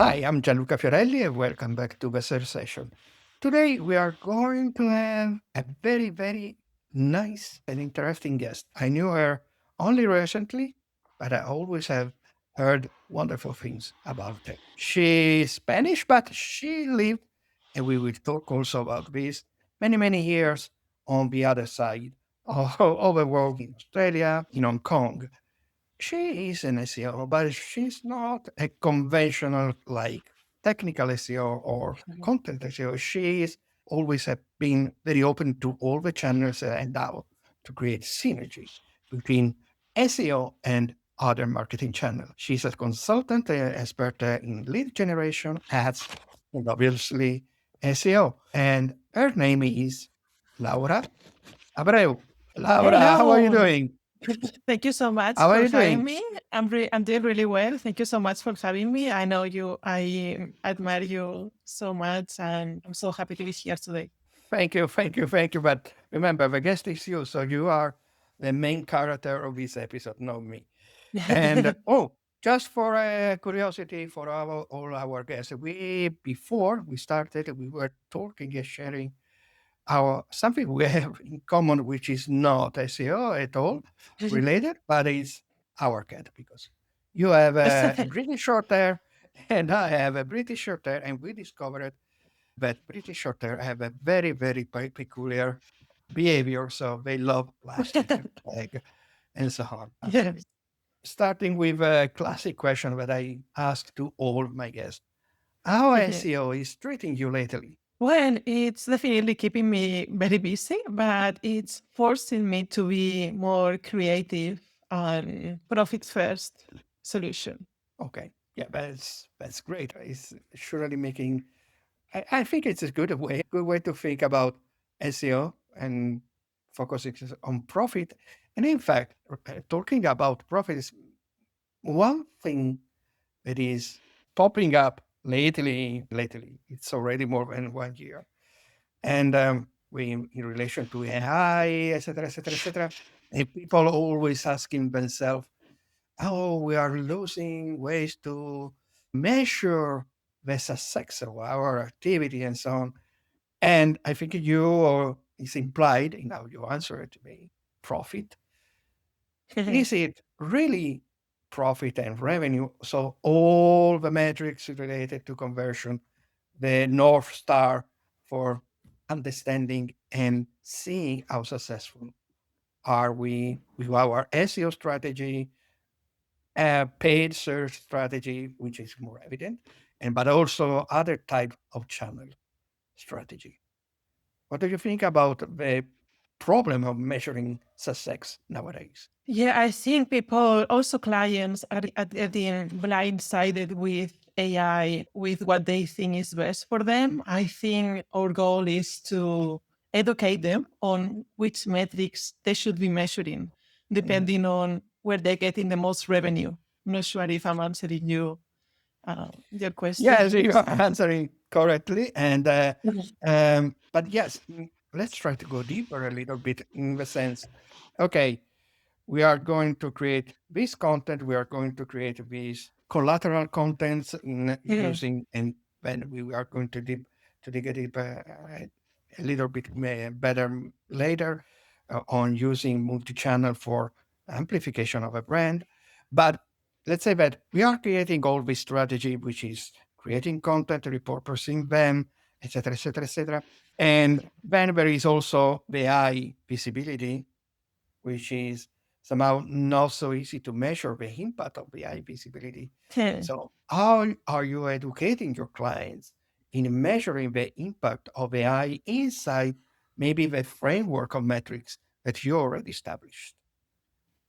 Hi, I'm Gianluca Fiorelli and welcome back to the third session. Today we are going to have a very nice and interesting guest. I knew her only recently, but I always have heard wonderful things about her. She's Spanish, but she lived, and we will talk also about this, many years on the other side of the world in Australia, in Hong Kong. She is an SEO, but she's not a conventional like technical SEO or content SEO. She is always have been very open to all the channels and how to create synergy between SEO and other marketing channels. She's a consultant, expert in lead generation, ads, and obviously SEO. And her name is Laura Abreu. Laura, how are you Hello. doing? Thank you so much How are for you having doing? me. I'm doing really well. Thank you so much for having me. I know you. I admire you so much, and I'm so happy to be here today. Thank you. But remember, the guest is you, so you are the main character of this episode, not me. And just for curiosity for all our guests, before we started, we were talking and sharing our something we have in common, which is not SEO at all related, but it's our cat because you have a British short hair and I have a British short hair, and we discovered that British short hair have a very peculiar behavior, so they love plastic and egg and so on. Yes. Starting with a classic question that I ask to all my guests: how SEO is treating you lately? Well, it's definitely keeping me very busy, but it's forcing me to be more creative and profit first solution. Okay, yeah, that's great. It's surely making. I think it's a good way to think about SEO and focusing on profit. And in fact, talking about profit is one thing that is popping up lately. It's already more than 1 year. And we, in relation to AI, etc., and people always asking themselves, oh, we are losing ways to measure the success of our activity and so on. And I think is implied in how you answer it to me, profit. Is it really profit and revenue? So all the metrics related to conversion, the North Star for understanding and seeing how successful are we with our SEO strategy, paid search strategy, which is more evident, and but also other type of channel strategy. What do you think about the problem of measuring success nowadays? Yeah, I think people, also clients, are getting blindsided with AI, with what they think is best for them. I think our goal is to educate them on which metrics they should be measuring, Mhm. depending on where they're getting the most revenue. I'm not sure if I'm answering your question. Yes, you are answering correctly, and Mhm. but yes, let's try to go deeper a little bit in the sense. Okay, we are going to create this content. We are going to create these collateral contents in Mhm. using, and then we are going to dig it a little bit better later on using multi-channel for amplification of a brand. But let's say that we are creating all this strategy, which is creating content, repurposing them, etc. And then there is also the AI visibility, which is somehow not so easy to measure the impact of the AI visibility. So, how are you educating your clients in measuring the impact of AI inside maybe the framework of metrics that you already established?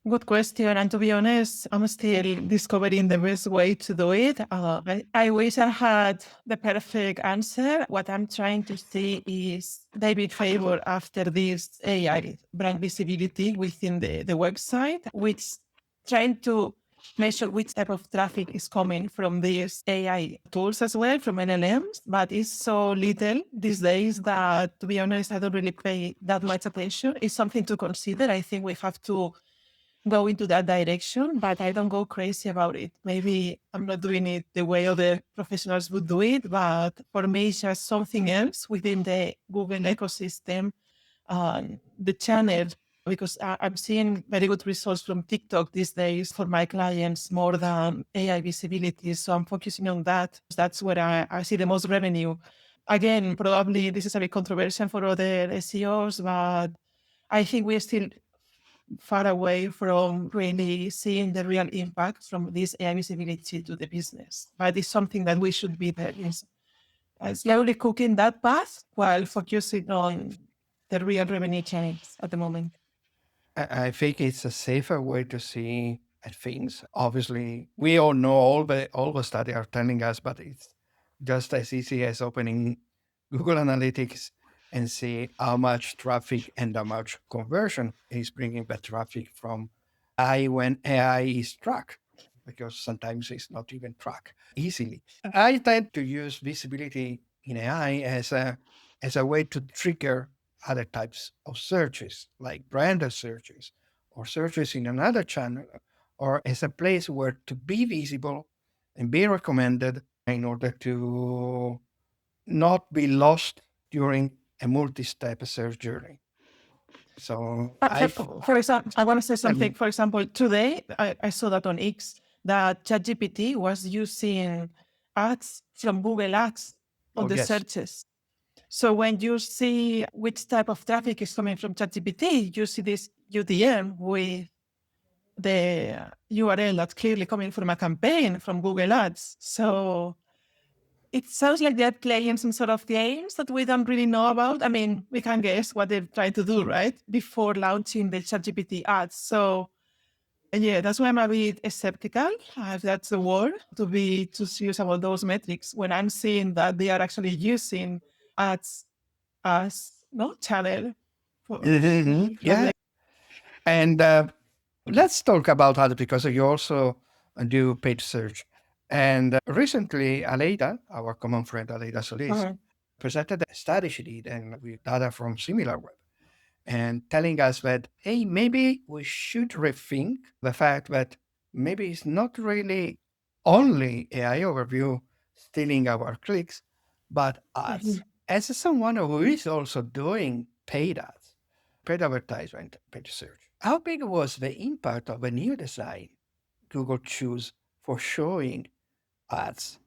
Good question. And to be honest, I'm still discovering the best way to do it. I wish I had the perfect answer. What I'm trying to see is David favor after this AI brand visibility within the website, which trying to measure which type of traffic is coming from these AI tools as well, from LLMs, but it's so little these days that, to be honest, I don't really pay that much attention. It's something to consider. I think we have to go into that direction, but I don't go crazy about it. Maybe I'm not doing it the way other professionals would do it, but for me, it's just something else within the Google ecosystem, the channel, because I'm seeing very good results from TikTok these days for my clients more than AI visibility. So I'm focusing on that. That's where I see the most revenue. Again, probably this is a bit controversial for other SEOs, but I think we're still far away from really seeing the real impact from this AI visibility to the business. But it's something that we should be there is slowly cooking that path while focusing on the real revenue channels at the moment. I think it's a safer way to see at things. Obviously, we all know all the studies are telling us, but it's just as easy as opening Google Analytics and see how much traffic and how much conversion is bringing that traffic from AI when AI is tracked, because sometimes it's not even tracked easily. I tend to use visibility in AI as a way to trigger other types of searches, like branded searches or searches in another channel, or as a place where to be visible and be recommended in order to not be lost during a multi-step search journey. So For example, I want to say tell something. me, For example, today I saw that on X that ChatGPT was using ads from Google Ads on oh the yes, searches. So when you see which type of traffic is coming from ChatGPT, you see this UTM with the URL that's clearly coming from a campaign from Google Ads. So it sounds like they're playing some sort of games that we don't really know about. I mean, we can guess what they're trying to do, right? Before launching the ChatGPT ads. So yeah, that's why I'm a bit skeptical, if that's the word, to be too serious about those metrics when I'm seeing that they are actually using ads as no channel for yeah. And let's talk about that because you also do paid search. And recently, Aleida, our common friend Aleida Solis, Mhm. presented a study she did and with data from SimilarWeb and telling us that, hey, maybe we should rethink the fact that maybe it's not really only AI overview stealing our clicks, but ads. Mhm. As someone who is also doing paid ads, paid advertisement, paid search, how big was the impact of the new design Google choose for showing ads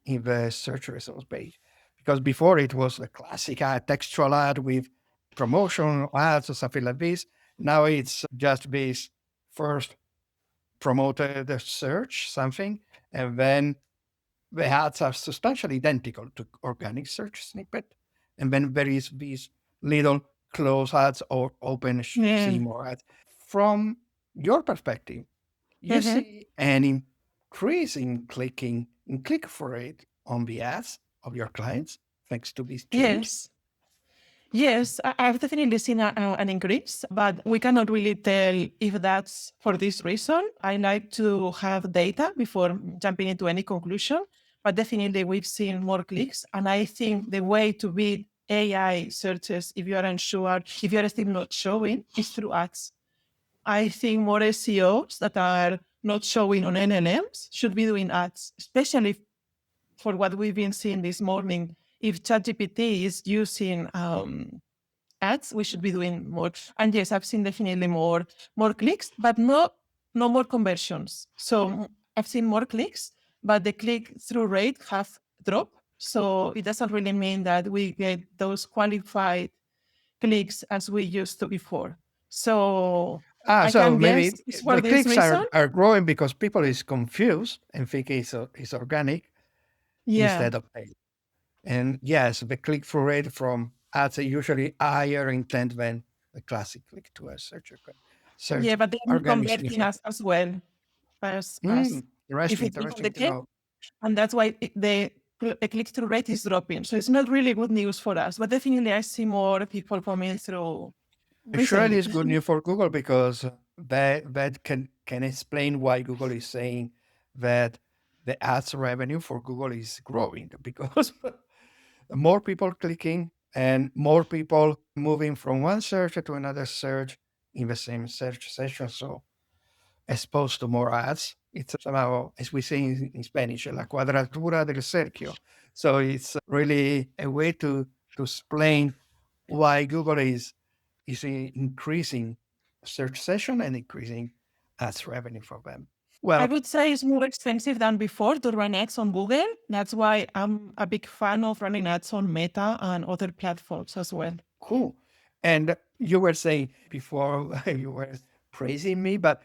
in the search results page? Because before it was a classic ad, textual ad with promotional ads or something like this. Now it's just this first promoted the search something, and then the ads are substantially identical to organic search snippet, and then there is these little close ads or open see Yeah. more ads. From your perspective, you Mhm. see an increase in click through rate on the ads of your clients thanks to this change? Yes. Yes, I've definitely seen an increase, but we cannot really tell if that's for this reason. I like to have data before jumping into any conclusion, but definitely we've seen more clicks. And I think the way to beat AI searches, if you are unsure, if you're still not showing, is through ads. I think more SEOs that are not showing on NLMs should be doing ads, especially for what we've been seeing this morning. If ChatGPT is using ads, we should be doing more. And yes, I've seen definitely more clicks, but no more conversions. So I've seen more clicks, but the click through rate have dropped. So it doesn't really mean that we get those qualified clicks as we used to before. So Ah, I so can guess maybe it's for the this clicks reason. are growing because people is confused and think it's organic Yeah. instead of paid. And yes, the click-through rate from ads are usually higher intent than the classic click to a search Yeah, but they're not organic converting snippet. us as well as if it's become Interesting the to case. know. And that's why the click-through rate is dropping. So it's not really good news for us, but definitely I see more people coming through It surely recently. is good news for Google because that can explain why Google is saying that the ads revenue for Google is growing because more people clicking and more people moving from one search to another search in the same search session. So exposed to more ads. It's somehow, as we say in Spanish, la cuadratura del cerchio. So it's really a way to explain why Google is increasing search session and increasing ads revenue for them. I Well, would say it's more expensive than before to run ads on Google. That's why I'm a big fan of running ads on Meta and other platforms as well. cool. And you were saying before you were praising me, but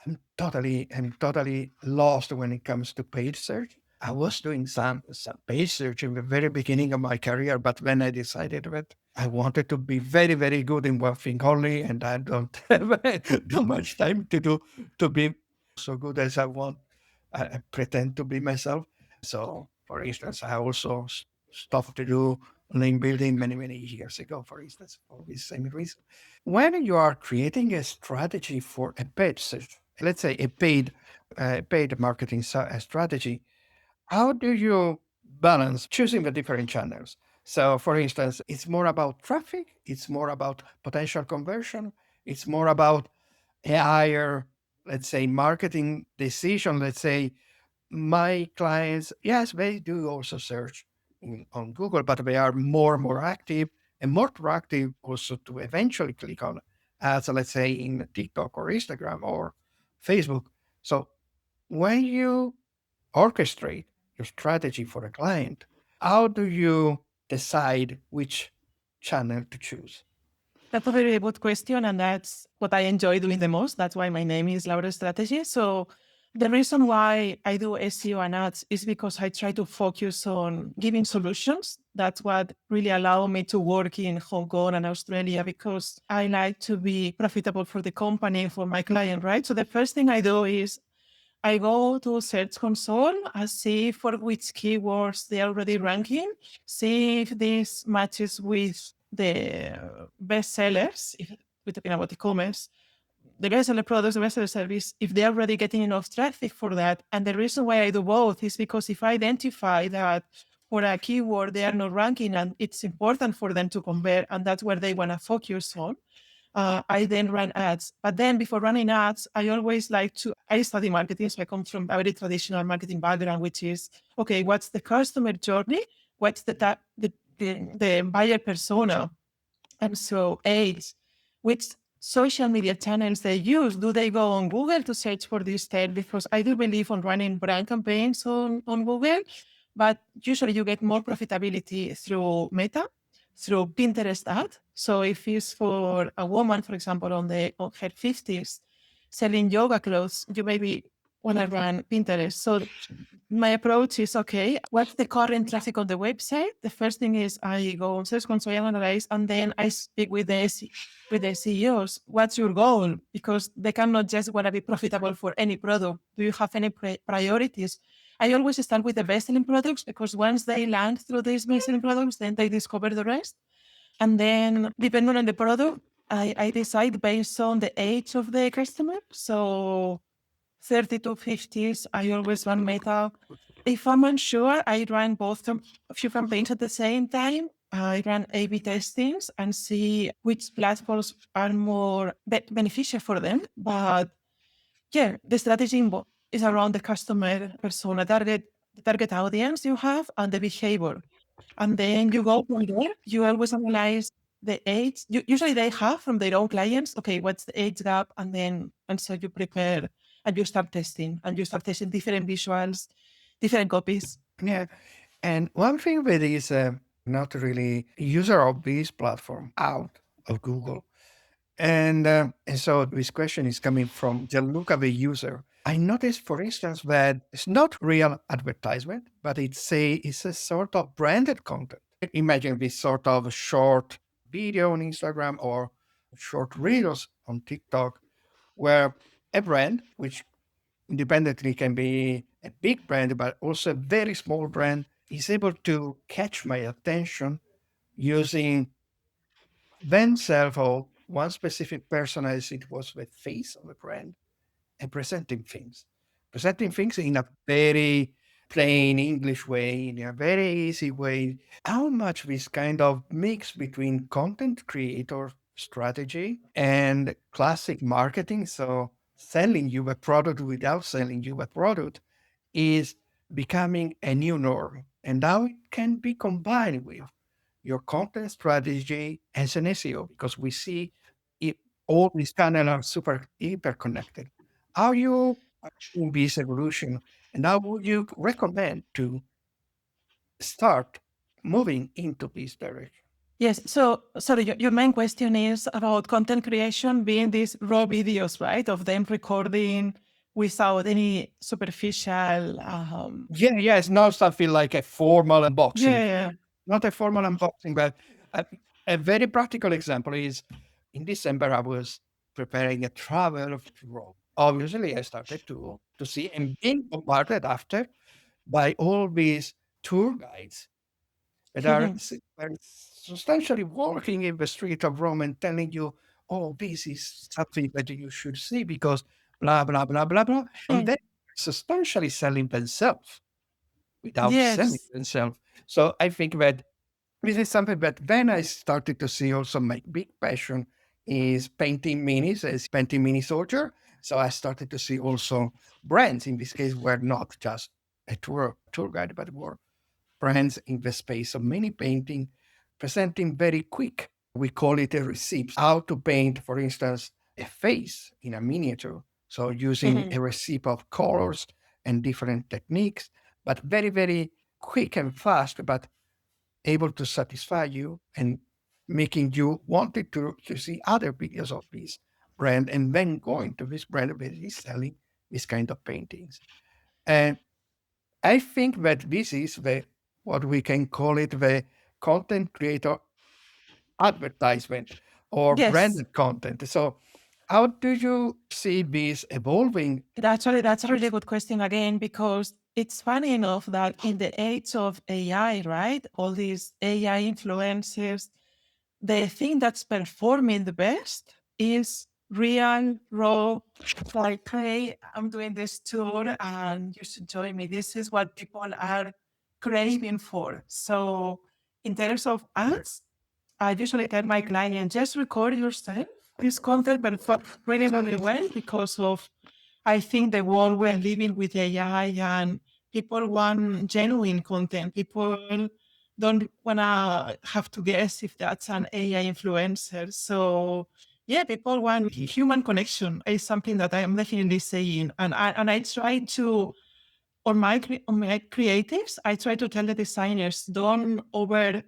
I'm totally lost when it comes to paid search. I was doing some paid search in the very beginning of my career, but when I decided that I wanted to be very, very good in one thing only, and I don't have too much time to be so good as I want, I pretend to be myself. So, for instance, I also stopped to do link building many, many years ago, for instance, for this same reason. When you are creating a strategy for a paid search, let's say a paid marketing strategy, how do you balance choosing the different channels? So, for instance, it's more about traffic, it's more about potential conversion, it's more about a higher, let's say, marketing decision. Let's say my clients, yes, they do also search on Google, but they are more active and more proactive also to eventually click on ads, let's say in TikTok or Instagram or Facebook. So when you orchestrate your strategy for a client, how do you decide which channel to choose? That's a very good question, and that's what I enjoy doing the most. That's why my name is Laura Strategy. So the reason why I do SEO and ads is because I try to focus on giving solutions. That's what really allowed me to work in Hong Kong and Australia because I like to be profitable for the company and for my client, right? So the first thing I do is I go to Search Console and see for which keywords they're already ranking, see if this matches with the best sellers, if we're talking about e-commerce, the bestseller products, the bestseller service, if they're already getting enough traffic for that. And the reason why I do both is because if I identify that for a keyword they are not ranking and it's important for them to convert and that's where they want to focus on, I then run ads. But then before running ads, I always like to, I study marketing. So I come from a very traditional marketing background, which is, okay, what's the customer journey? What's the buyer persona? And so age, which social media channels they use. Do they go on Google to search for this tag? Because I do believe on running brand campaigns on Google, but usually you get more profitability through Meta, through Pinterest ad. So if it's for a woman, for example, on her 50s, selling yoga clothes, you maybe want to run Pinterest. So my approach is okay, what's the current traffic on the website? The first thing is I go on Search Console, I analyze, and then I speak with with the CEOs. What's your goal? Because they cannot just want to be profitable for any product. Do you have any priorities? I always start with the best-selling products because once they land through these best-selling products, then they discover the rest. And then depending on the product, I decide based on the age of the customer. So 30 to 50s, I always run Meta. If I'm unsure, I run a few campaigns at the same time. I run A/B testings and see which platforms are more beneficial for them. But yeah, the strategy is around the customer persona, the target audience you have, and the behavior. And then you go from there. You always analyze the age. Usually they have from their own clients. Okay, what's the age gap? And so you prepare and you start testing and you start testing different visuals, different copies. Yeah. And one thing that is not really user of this platform out of Google. And so this question is coming from Gianluca, the user. I noticed, for instance, that it's not real advertisement, but it's a sort of branded content. Imagine this sort of short video on Instagram or short reels on TikTok, where a brand, which independently can be a big brand, but also a very small brand, is able to catch my attention using themselves or one specific person as it was the face of the brand and presenting things in a very plain English way, in a very easy way. How much this kind of mix between content creator strategy and classic marketing, so selling you a product without selling you a product is becoming a new norm. And now it can be combined with your content strategy as an SEO because we see it, all these channels are super hyper connected. How you in this evolution, and how would you recommend to start moving into this direction? Yes. So, sorry, your main question is about content creation being these raw videos, right? Of them recording without any superficial. Yeah, it's not something like a formal unboxing, Yeah. not a formal unboxing, but a very practical example is in December, I was preparing a travel to Rome. Obviously, I started to see and being bombarded after by all these tour guides that are substantially walking in the street of Rome and telling you, oh, this is something that you should see because blah, blah, blah, blah, blah. And then substantially selling themselves without selling Yes. themselves. So I think that this is something that then I started to see also my big passion is painting minis as painting mini soldier. So I started to see also brands in this case were not just a tour guide, but were brands in the space of mini painting, presenting very quick. We call it a receipt. How to paint, for instance, a face in a miniature. So using a receipt of colors and different techniques, but very, very quick and fast, but able to satisfy you and making you wanted to see other videos of this brand and then going to this brand that is selling this kind of paintings. And I think that this is the what we can call it the content creator advertisement or Yes. branded content. So how do you see this evolving? Actually, that's a really good question again, because it's funny enough that in the age of AI, right, all these AI influencers, the thing that's performing the best is real, raw, like, hey, I'm doing this tour and you should join me. This is what people are craving for. So, in terms of ads, I usually tell my client, just record yourself. This content performs really, really well because of, I think, the world we're living with AI, and people want genuine content. People don't want to have to guess if that's an AI influencer. So, yeah, people want human connection is something that I am definitely saying. And I try to, on my creatives, I try to tell the designers, don't overdo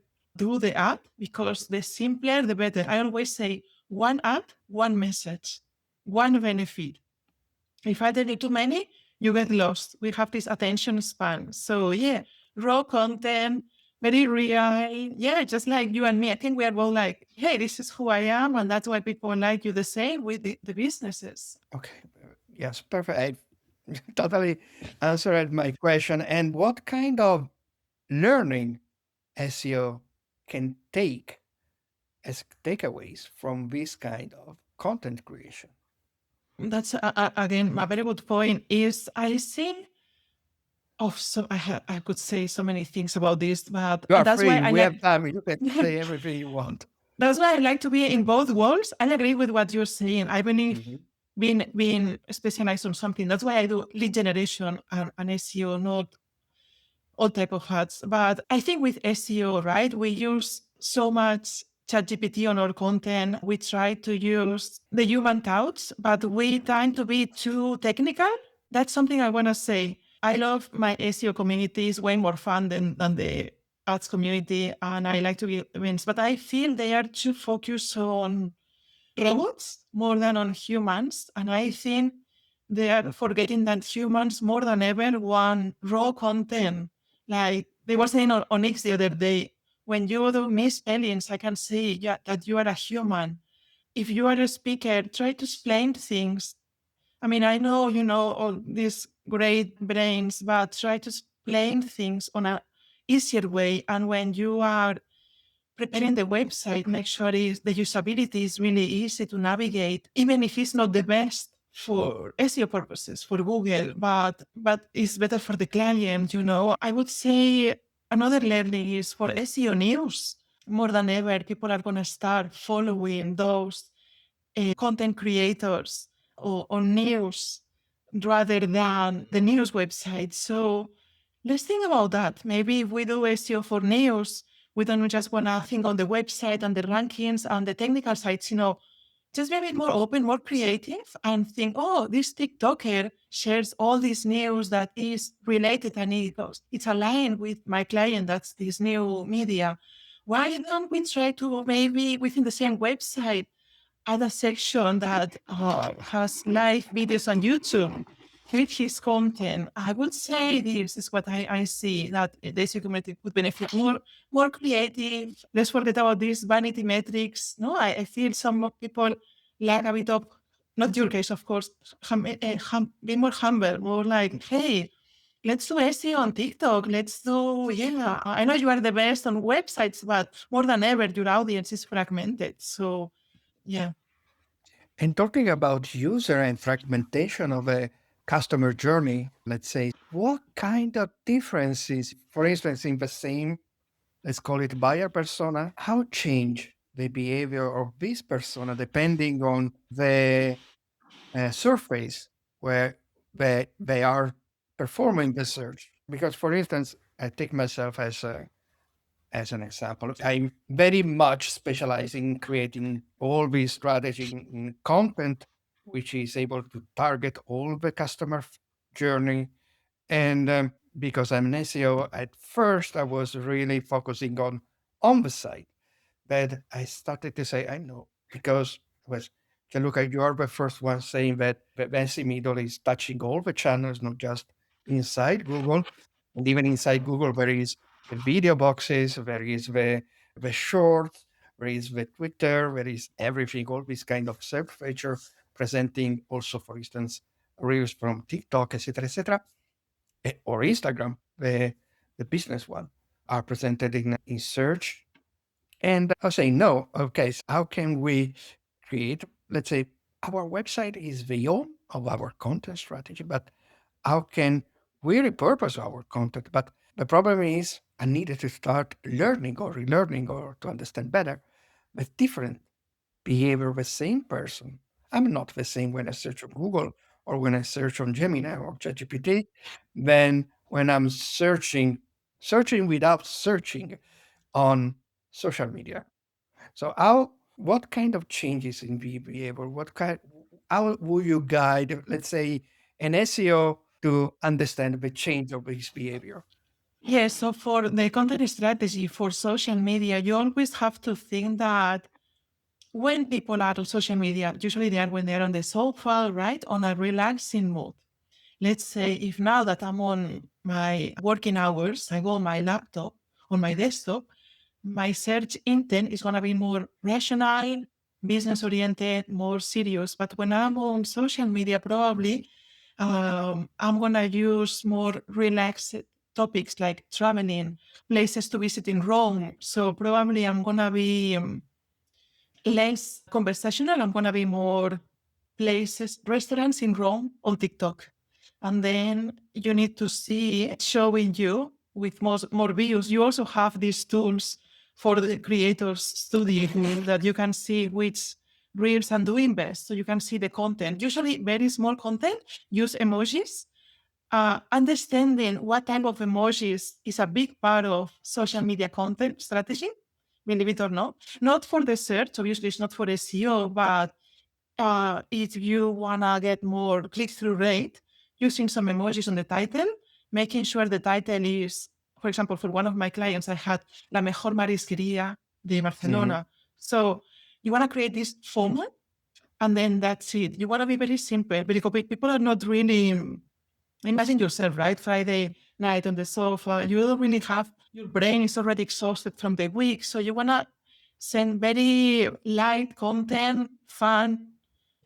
the app, because the simpler, the better. I always say one app, one message, one benefit. If I tell you too many, you get lost. We have this attention span. So yeah, raw content, very real. Yeah, just like you and me. I think we are both like, hey, this is who I am. And that's why people like you the same with the businesses. Okay, yes, perfect. I totally answered my question. And what kind of learning SEO can take as takeaways from this kind of content creation? That's again a very good point. Is I think of so I could say so many things about this, but You are that's why free. I We like have time. You can say everything you want. that's why I like to be in both worlds. I agree with what you're saying. I believe Mhm. being specialized on something. That's why I do lead generation and SEO, not all type of hats. But I think with SEO, right, we use so much ChatGPT on our content. We try to use the human touch, but we tend to be too technical. That's something I want to say. I love my SEO community. It's way more fun than the ads community, and I like to be events, but I feel they are too focused on robots more than on humans. And I think they are forgetting that humans more than ever want raw content. Like they were saying on X the other day, when you do misspellings, I can see, yeah, that you are a human. If you are a speaker, try to explain things. I mean, I know you know all these great brains, but try to explain things on a easier way. And when you are preparing the website, make sure the usability is really easy to navigate, even if it's not the best for SEO purposes for Google, but it's better for the client. I would say another learning is for SEO news. More than ever, people are going to start following those content creators. on news rather than the news website. So let's think about that. Maybe if we do SEO for news, we don't just want to think on the website and the rankings and the technical sites, just be a bit more open, more creative, and think, oh, this TikToker shares all this news that is related and it's aligned with my client. That's this new media. Why don't we try to maybe within the same website add a section that has live videos on YouTube with his content? I would say this is what I see that the SEO community would benefit more creative. Let's forget about these vanity metrics. No, I feel some people lack a bit of, not your case, of course, be more humble, more like, hey, let's do SEO on TikTok. Let's do, yeah, I know you are the best on websites, but more than ever, your audience is fragmented. So, yeah. And talking about user and fragmentation of a customer journey, let's say, what kind of differences, for instance, in the same, let's call it buyer persona, how change the behavior of this persona depending on the surface where they are performing the search? Because, for instance, I take myself as an example. I'm very much specializing in creating all this strategy in content, which is able to target all the customer journey. And because I'm an SEO, at first I was really focusing on the site. But I started to say, I know, because it was Gianluca, you are the first one saying that the SEO middle is touching all the channels, not just inside Google. And even inside Google, there is the video boxes, there is the shorts, there is the Twitter, there is everything, all these kind of search feature presenting also, for instance, reels from TikTok, etc., or Instagram, the business one, are presented in search. And I'll say, no, okay, so how can we create, let's say, our website is the own of our content strategy, but how can we repurpose our content? But the problem is I needed to start learning or relearning or to understand better with different behavior of the same person. I'm not the same when I search on Google or when I search on Gemini or ChatGPT than when I'm searching without searching on social media. So what kind of changes in behavior, how will you guide, let's say, an SEO to understand the change of his behavior? Yes, so for the content strategy for social media, you always have to think that when people are on social media, usually they are when they're on the sofa, right? On a relaxing mood. Let's say if now that I'm on my working hours, I go on my laptop, on my desktop, my search intent is going to be more rational, business oriented, more serious. But when I'm on social media, probably I'm going to use more relaxed topics like traveling, places to visit in Rome. So probably I'm going to be less conversational. I'm going to be more places, restaurants in Rome on TikTok. And then you need to see it showing you with more views. You also have these tools for the creators studio that you can see which reels are doing best. So you can see the content. Usually very small content, use emojis. Understanding what type of emojis is a big part of social media content strategy, believe it or not for the search, obviously it's not for SEO, but if you want to get more click-through rate, using some emojis on the title, making sure the title is, for example, for one of my clients, I had La Mejor Marisquería de Mhm. Barcelona. So you want to create this format, and then that's it. You want to be very simple because people are not really, imagine yourself, right? Friday night on the sofa, you don't really have, your brain is already exhausted from the week. So you want to send very light content, fun.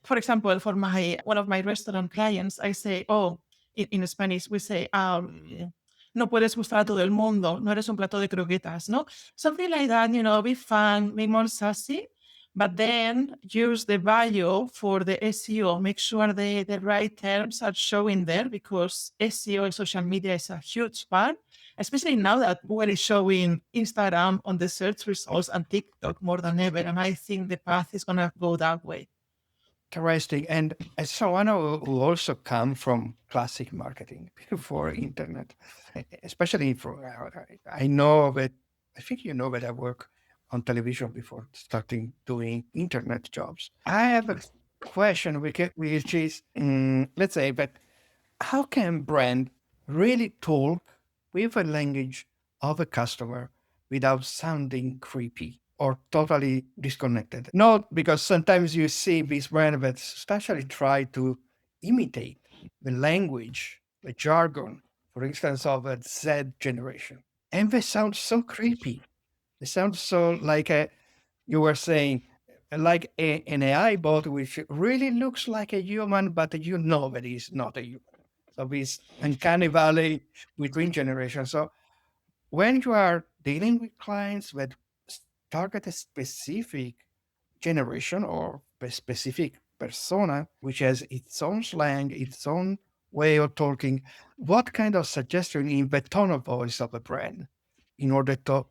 For example, for one of my restaurant clients, I say, oh, in Spanish, we say, no puedes gustar a todo el mundo, no eres un plato de croquetas, no? Something like that, be fun, be more sassy, but then use the value for the SEO. Make sure the right terms are showing there because SEO in social media is a huge part, especially now that Google is showing Instagram on the search results and TikTok more than ever. And I think the path is going to go that way. Interesting. And as someone who also come from classic marketing before internet, especially for, I know that, I think you know that I work on television before starting doing internet jobs. I have a question which is, let's say that how can brand really talk with a language of a customer without sounding creepy or totally disconnected? Not because sometimes you see these brands that especially try to imitate the language, the jargon, for instance, of a Z generation. And they sound so creepy. They sound so like you were saying, like an AI bot, which really looks like a human, but you know that he's not a human. So this uncanny valley between generations. So when you are dealing with clients that target a specific generation or a specific persona, which has its own slang, its own way of talking, what kind of suggestion in the tone of voice of the brand in order to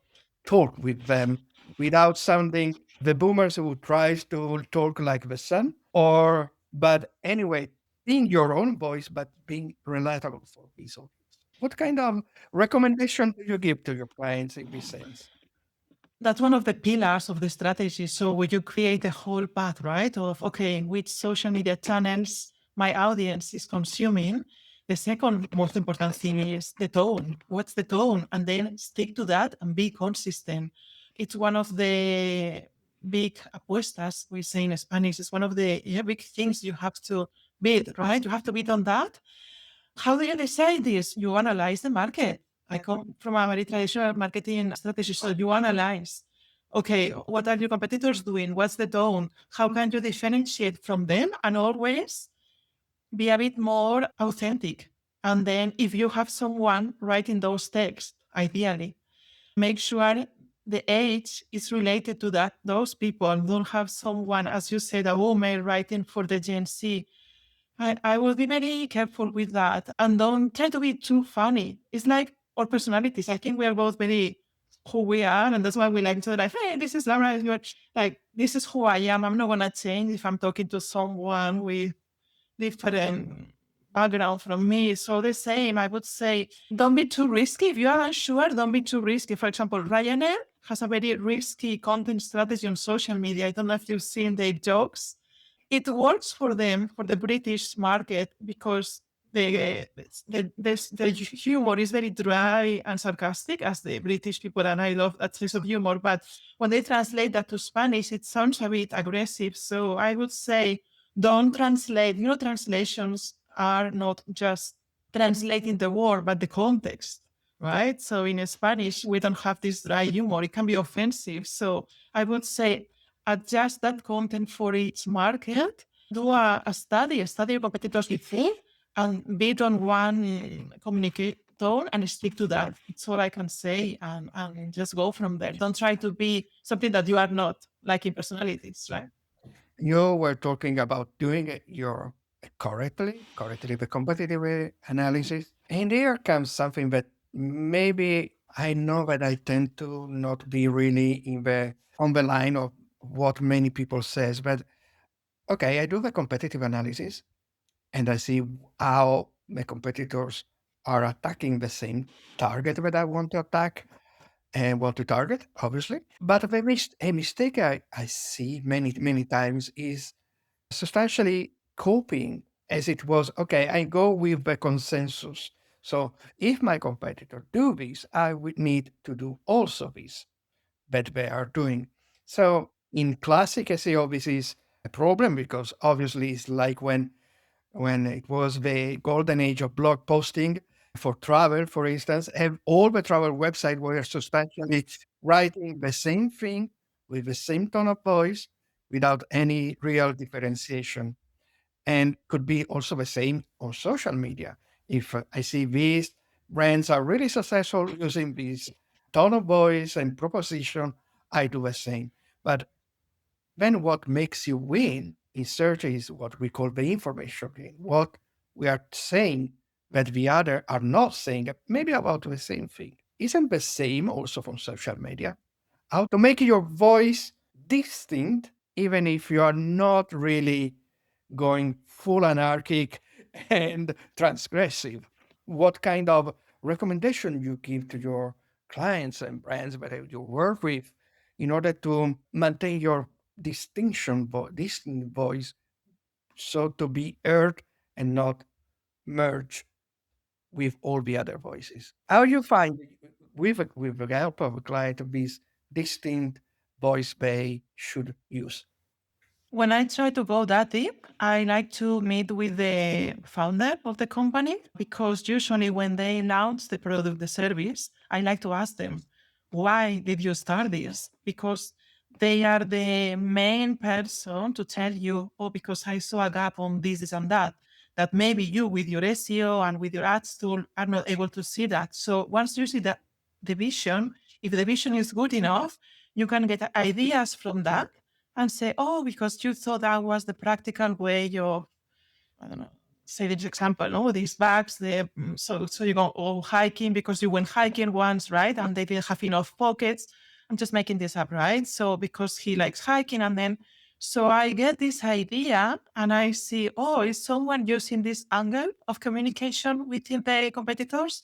talk with them without sounding the boomers who tries to talk like the sun, or but anyway, in your own voice, but being relatable for these audience. What kind of recommendation do you give to your clients in this sense? That's one of the pillars of the strategy. So when you create a whole path, right, of okay, which social media channels my audience is consuming, the second most important thing is the tone. What's the tone? And then stick to that and be consistent. It's one of the big apuestas we say in Spanish. It's one of the big things you have to bid, right? You have to bid on that. How do you decide this? You analyze the market. I come from a very traditional marketing strategy. So you analyze, okay, what are your competitors doing? What's the tone? How can you differentiate from them? And always be a bit more authentic. And then if you have someone writing those texts, ideally, make sure the age is related to that. Those people don't have someone, as you said, a woman writing for the Gen Z. I will be very careful with that and don't try to be too funny. It's like our personalities. I think we are both very who we are, and that's why we like to like, hey, this is Laura. You're like, this is who I am. I'm not gonna change if I'm talking to someone with different background from me. So the same, I would say, don't be too risky. If you are unsure, don't be too risky. For example, Ryanair has a very risky content strategy on social media. I don't know if you've seen their jokes. It works for them, for the British market, because the humor is very dry and sarcastic, as the British people, and I love that sense of humor. But when they translate that to Spanish, it sounds a bit aggressive. So I would say don't translate. Translations are not just translating the word, but the context, right? So in Spanish, we don't have this dry humor. It can be offensive. So I would say adjust that content for each market. Do a study your competitors before, and bid on one communicate tone and stick to that. It's all I can say, and just go from there. Don't try to be something that you are not, like in personalities, right? You were talking about doing it your correctly the competitive analysis. And here comes something that maybe I know that I tend to not be really in the on the line of what many people says, but okay, I do the competitive analysis and I see how the competitors are attacking the same target that I want to attack and want to target, obviously. But a mistake I see many times is substantially copying as it was, okay, I go with the consensus. So if my competitor do this, I would need to do also this that they are doing. So in classic SEO, this is a problem because obviously it's like when it was the golden age of blog posting for travel, for instance, and all the travel websites were substantially writing the same thing with the same tone of voice without any real differentiation. And could be also the same on social media. If I see these brands are really successful using this tone of voice and proposition, I do the same. But then what makes you win in search is what we call the information gain. What we are saying that the other are not saying, maybe about the same thing. Isn't the same also from social media? How to make your voice distinct, even if you are not really going full anarchic and transgressive? What kind of recommendation you give to your clients and brands that you work with in order to maintain your distinct voice, so to be heard and not merge with all the other voices? How you find with the help of a client this distinct voice they should use? When I try to go that deep, I like to meet with the founder of the company because usually when they launch the product, the service, I like to ask them, why did you start this? Because they are the main person to tell you, oh, because I saw a gap on this and that maybe you with your SEO and with your ads tool are not able to see that. So once you see that the vision, if the vision is good enough, you can get ideas from that and say, oh, because you thought that was the practical way of, I don't know, say this example, no, these bags, so you go hiking because you went hiking once, right? And they didn't have enough pockets. I'm just making this up, right? So because he likes hiking, and then so I get this idea and I see, oh, is someone using this angle of communication within the competitors?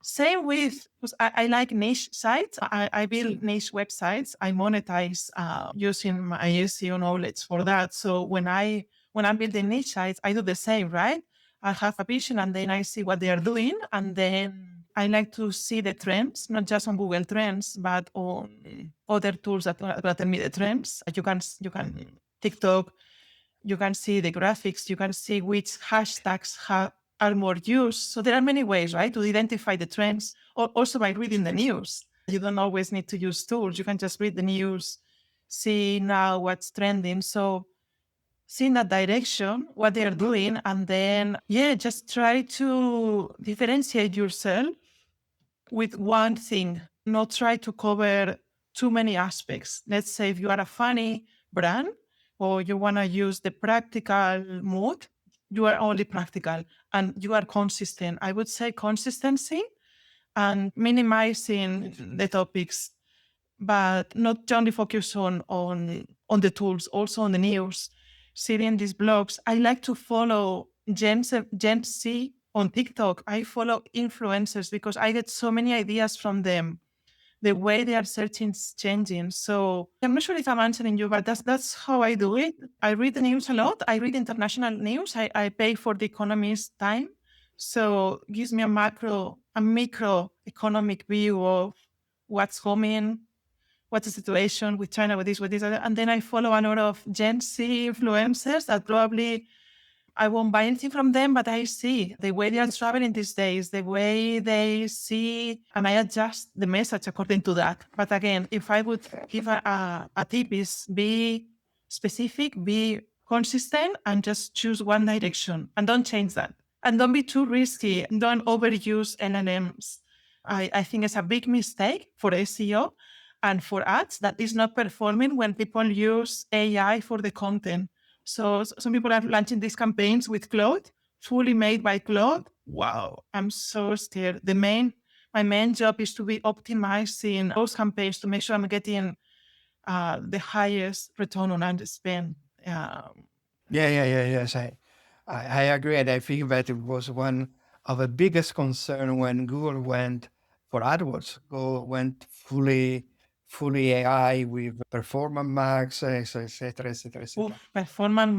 Same with, because I like niche sites. I build niche websites. I monetize using my SEO knowledge for that. So when I'm building niche sites, I do the same, right? I have a vision and then I see what they are doing, and then I like to see the trends, not just on Google Trends, but on other tools that tell me the trends. You can TikTok, you can see the graphics, you can see which hashtags are more used. So there are many ways, right, to identify the trends, or also by reading the news. You don't always need to use tools. You can just read the news, see now what's trending. So see in that direction what they're doing, and then, yeah, just try to differentiate yourself with one thing, not try to cover too many aspects. Let's say if you are a funny brand or you want to use the practical mode, you are only practical and you are consistent. I would say consistency and minimizing the topics, but not only focus on the tools, also on the news. Seeing these blogs, I like to follow Gen Z on TikTok. I follow influencers because I get so many ideas from them. The way they are searching is changing. So I'm not sure if I'm answering you, but that's how I do it. I read the news a lot. I read international news. I pay for the Economist time. So it gives me a micro economic view of what's coming, what's the situation with China, with this, and then I follow a lot of Gen Z influencers that probably I won't buy anything from them, but I see the way they are traveling these days, the way they see, and I adjust the message according to that. But again, if I would give a tip is be specific, be consistent, and just choose one direction and don't change that. And don't be too risky. Don't overuse LLMs. I think it's a big mistake for SEO and for ads that is not performing when people use AI for the content. So some people are launching these campaigns with Claude, fully made by Claude. Wow, I'm so scared. My main job is to be optimizing those campaigns to make sure I'm getting the highest return on ad spend. Yes. I agree, and I think that it was one of the biggest concern when Google went for AdWords. Google went fully AI with Performance Max, etc., etc., Oof, etc. Performance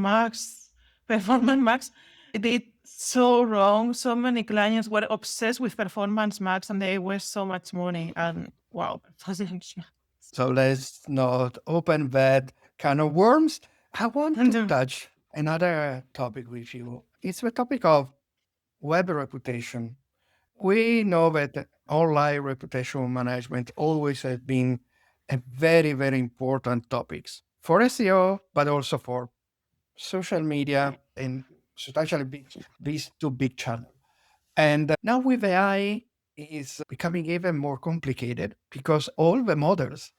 Max. They did so wrong. So many clients were obsessed with Performance Max and they waste so much money. And wow, So let's not open that can of worms. I want to touch another topic with you. It's the topic of web reputation. We know that online reputation management always has been a very, very important topic for SEO, but also for social media and substantially these two big channels. And now with AI, is becoming even more complicated because all the models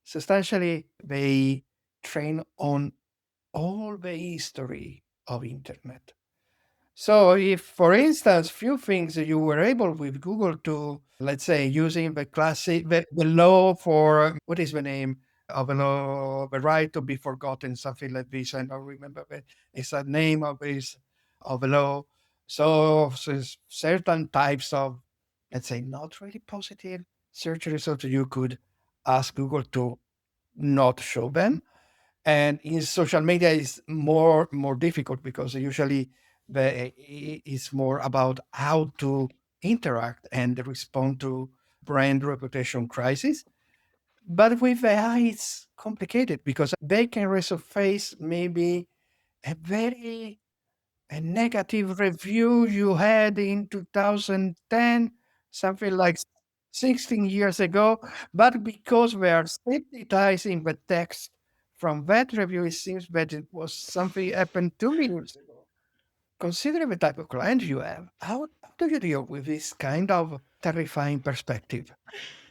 substantially they train on all the history of internet. So if, for instance, few things that you were able with Google to, let's say, using the classic, the law for, what is the name? Overload, the right to be forgotten, something like this. I don't remember the exact name of this overload. So certain types of, let's say, not really positive search results, you could ask Google to not show them. And in social media is more difficult because usually it's more about how to interact and respond to brand reputation crisis. But with AI, it's complicated because they can resurface maybe a very a negative review you had in 2010, something like 16 years ago. But because we are synthesizing the text from that review, it seems that it was something happened 2 years ago. Considering the type of client you have, how do you deal with this kind of terrifying perspective?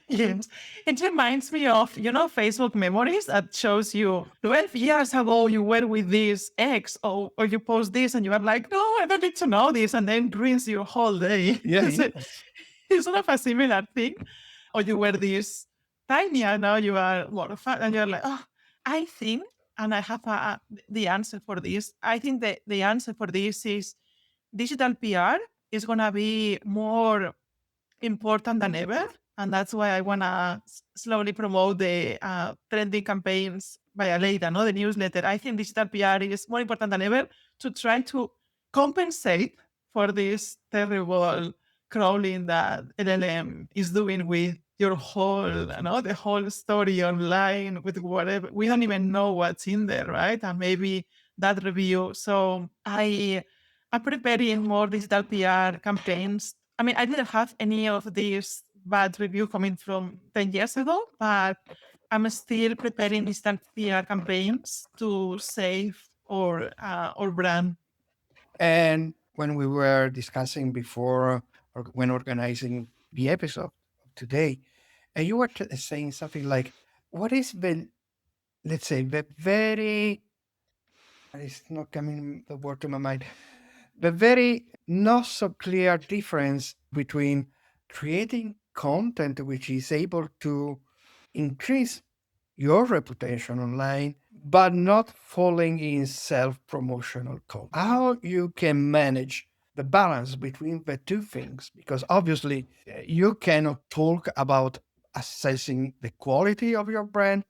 Yes. It reminds me of, Facebook memories that shows you 12 years ago you were with this ex, or you post this and you are like, no, I don't need to know this, and then ruins your whole day. Yeah, So yes. it's sort of a similar thing. Or you were this tiny and now you are more fat and you're like, oh, I think, and I have the answer for this. I think that the answer for this is digital PR is going to be more important than ever. And that's why I want to slowly promote the trending campaigns via Leida, no? The newsletter. I think digital PR is more important than ever to try to compensate for this terrible crawling that LLM is doing with your whole, the whole story online with whatever. We don't even know what's in there, right? And maybe that review. So I'm preparing more digital PR campaigns. I mean, I didn't have any of these bad review coming from 10 years ago, but I'm still preparing instant PR campaigns to save or brand. And when we were discussing before or when organizing the episode of today, and you were saying something like, what is the, let's say, the very, it's not coming the word to my mind, the very not so clear difference between creating content which is able to increase your reputation online, but not falling in self-promotional code. How you can manage the balance between the two things? Because obviously you cannot talk about assessing the quality of your brand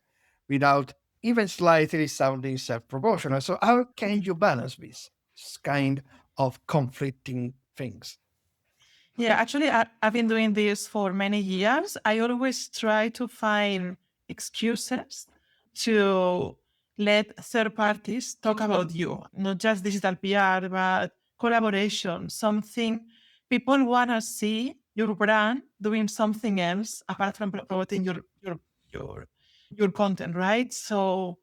without even slightly sounding self-promotional. So how can you balance this kind of conflicting things? Yeah, actually, I've been doing this for many years. I always try to find excuses to let third parties talk about you, not just digital PR, but collaboration, something people want to see your brand doing something else apart from promoting your, your content, right? So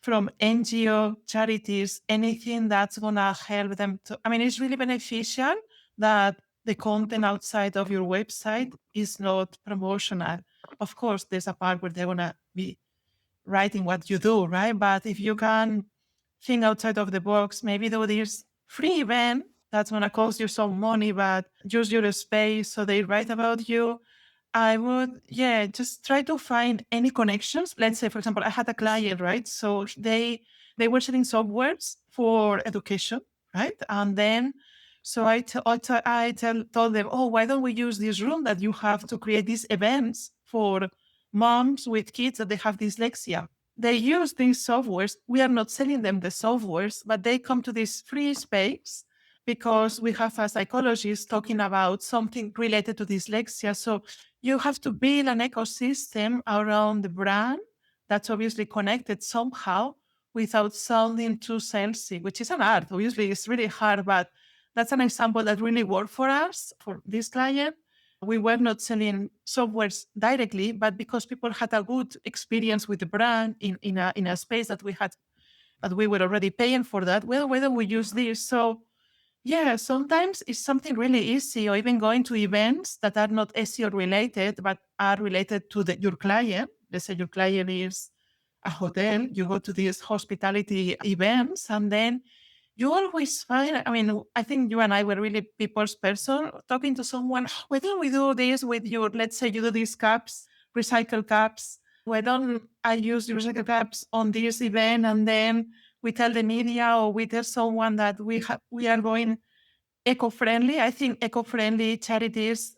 from NGO, charities, anything that's going to help them to, I mean, it's really beneficial that the content outside of your website is not promotional. Of course, there's a part where they're going to be writing what you do, right? But if you can think outside of the box, maybe do this free event that's going to cost you some money, but use your space so they write about you. I would, yeah, just try to find any connections. Let's say, for example, I had a client, right? So they were selling softwares for education, right? And then so told them, oh, why don't we use this room that you have to create these events for moms with kids that they have dyslexia? They use these softwares. We are not selling them the softwares, but they come to this free space because we have a psychologist talking about something related to dyslexia. So you have to build an ecosystem around the brand that's obviously connected somehow without sounding too salesy, which is an art. Obviously, it's really hard, but that's an example that really worked for us, for this client. We were not selling softwares directly, but because people had a good experience with the brand in a space that we had, that we were already paying for that, well, why don't we use this? So yeah, sometimes it's something really easy, or even going to events that are not SEO related, but are related to your client. Let's say your client is a hotel, you go to these hospitality events, and then you always find, I mean, I think you and I were really people's person, talking to someone, why don't we do this with your, let's say you do these cups, recycle cups. why don't I use user gaps on this event, and then we tell the media or we tell someone that we are going eco-friendly. I think eco-friendly charities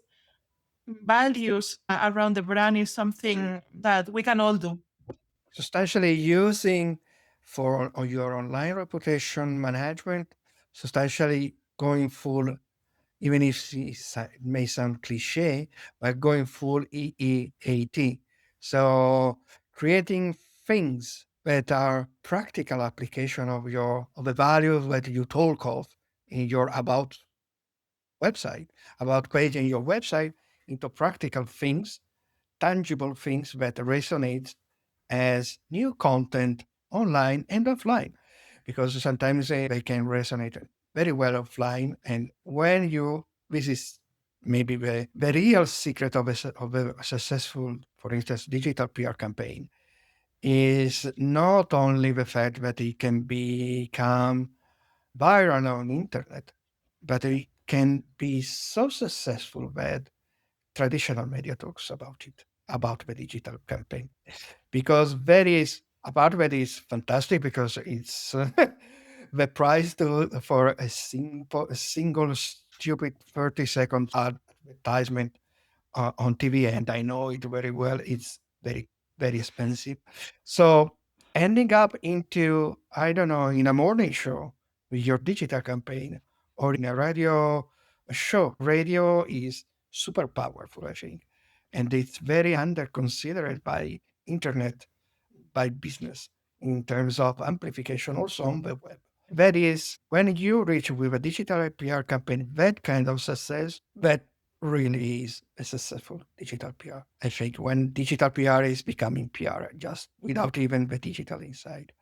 values around the brand is something that we can all do. Substantially using for your online reputation management, substantially going full, even if it may sound cliche, but going full EEAT. So creating things that are practical application of the values that you talk of in your about website, about creating your website into practical things, tangible things that resonate as new content online and offline, because sometimes they can resonate very well offline. And when you, this is maybe the real secret of of a successful, for instance, digital PR campaign, is not only the fact that it can become viral on internet, but it can be so successful that traditional media talks about it, about the digital campaign, because that is a part that is fantastic because it's the price for a single stupid 30-second advertisement on TV, and I know it very well. It's very, very expensive. So ending up into, I don't know, in a morning show with your digital campaign or in a radio show. Radio is super powerful, I think. And it's very under considered by internet, by business in terms of amplification also on the web. That is, when you reach with a digital PR campaign, that kind of success, that really is a successful digital PR. I think when digital PR is becoming PR, just without even the digital inside,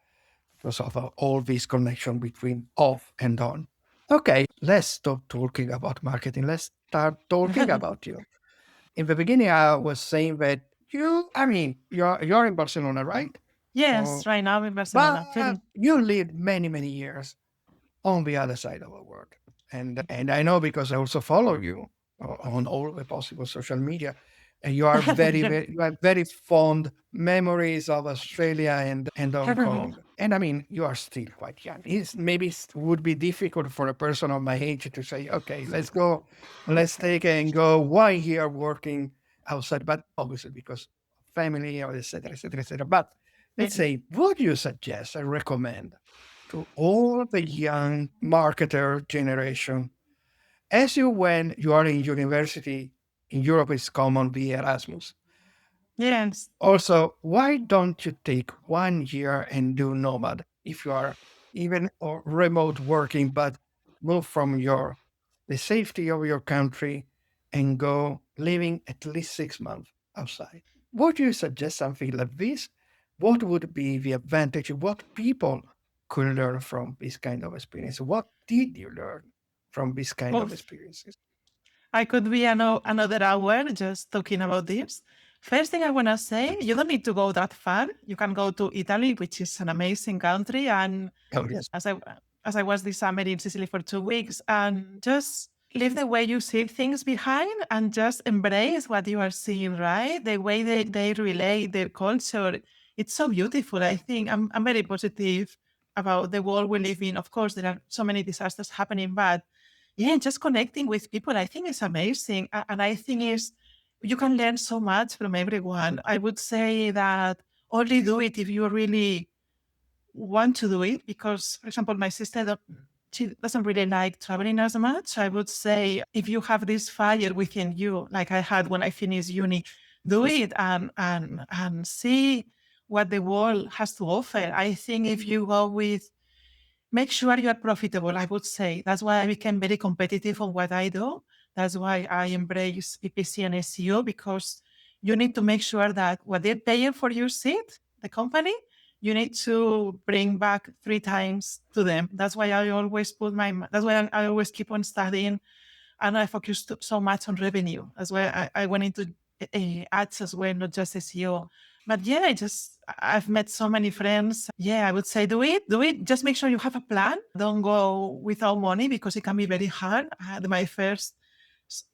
because of all this connection between off and on. Okay, let's stop talking about marketing. Let's start talking about you. In the beginning, I was saying that I mean, you're in Barcelona, right? Yes, Or, right now in but Barcelona. you lived many, many years on the other side of the world. And I know because I also follow you on all the possible social media. And you are Thank you. you have very fond memories of Australia and Hong Kong. And I mean, you are still quite young. Maybe it would be difficult for a person of my age to say, okay, let's go, let's take and go 1 year working outside, but obviously because family or et cetera, et cetera, et cetera. But let's say, would you suggest or recommend to all the young marketer generation, as you when you are in university in Europe, it's common via Erasmus. Yes. Also, why don't you take 1 year and do nomad if you are even or remote working, but move from your the safety of your country and go living at least 6 months outside? Would you suggest something like this? What would be the advantage? What people could learn from this kind of experience? What did you learn from this kind Well, of experiences? I could be another hour just talking about this. First thing I want to say, you don't need to go that far. You can go to Italy, which is an amazing country. And Oh, yes. as I as I was this summer in Sicily for 2 weeks, and just leave the way you see things behind and just embrace what you are seeing, right? The way they relate their culture. It's so beautiful. I think I'm very positive about the world we live in. Of course, there are so many disasters happening, but yeah, just connecting with people, I think is amazing. And I think is you can learn so much from everyone. I would say that only do it if you really want to do it. Because, for example, my sister, she doesn't really like traveling as much. I would say if you have this fire within you, like I had when I finished uni, do it and see what the world has to offer. I think if you go with make sure you are profitable, I would say. That's why I became very competitive on what I do. That's why I embrace PPC and SEO, because you need to make sure that what they're paying for your seat, the company, you need to bring back 3 times to them. That's why I always that's why I always keep on studying, and I focused so much on revenue. That's why I went into ads as well, not just SEO. But yeah, I've met so many friends. Yeah, I would say do it, do it. Just make sure you have a plan. Don't go without money because it can be very hard. I had my first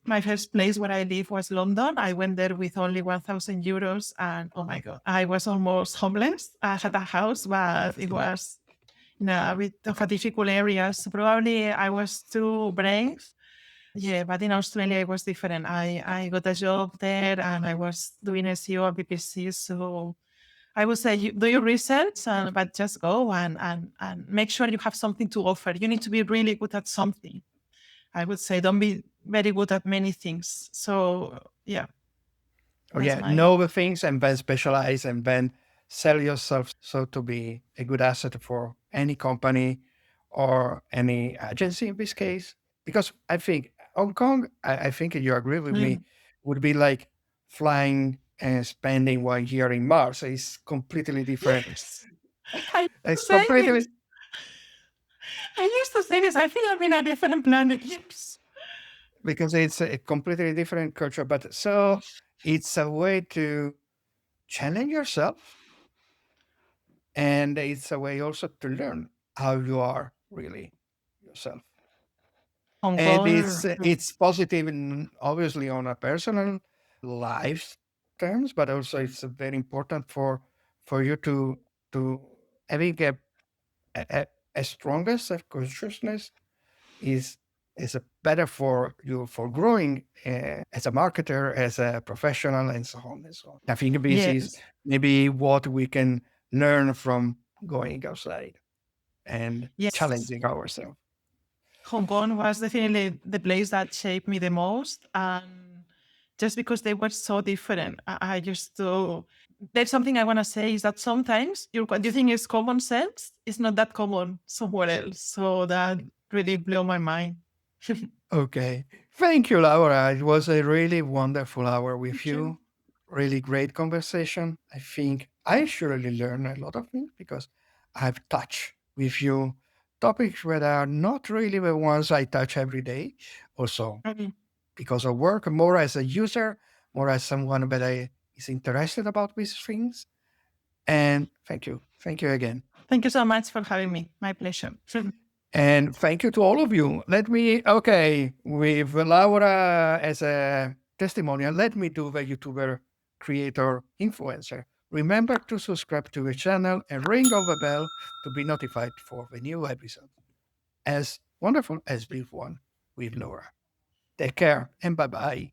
My first place where I live was London. I went there with only 1,000 euros, and oh my God, I was almost homeless. I had a house, but it was in a bit of a difficult area. So probably I was too brave. Yeah, but in Australia it was different. I got a job there and I was doing SEO and PPC. So I would say do your research, but just go and make sure you have something to offer. You need to be really good at something. I would say don't be very good at many things. So yeah, Oh that's yeah, my know the things and then specialize and then sell yourself so to be a good asset for any company or any agency in this case. Because I think Hong Kong, I think you agree with me, Mm. would be like flying and spending 1 year in Mars. It's completely different. Yes. I used to It's say completely this. I used to say this. I think I'm in a different planet. Yes. because it's a completely different culture. But so it's a way to challenge yourself, and it's a way also to learn how you are really yourself. Hong And Kong. it's positive in obviously on a personal life terms, but also it's very important for you to having a stronger self consciousness is is better for you for growing as a marketer, as a professional, and so on and so on. I think this is Yes. maybe what we can learn from going outside and Yes. challenging ourselves. Hong Kong was definitely the place that shaped me the most. And just because they were so different, I used to. There's something I want to say is that sometimes what you think is common sense is not that common somewhere else. So that really blew my mind. Okay. Thank you, Laura. It was a really wonderful hour with Thank you. you. Really great conversation. I think I surely learned a lot of things because I've touched with you topics that are not really the ones I touch every day. Also, Mhm. because of work, more as a user, more as someone that is interested about these things. And thank you. Thank you again. Thank you so much for having me. My pleasure. And thank you to all of you. Okay, with Laura as a testimonial, let me do the YouTuber creator influencer. Remember to subscribe to the channel and ring on the bell to be notified for the new episode. As wonderful as this one with Laura. Take care and bye bye.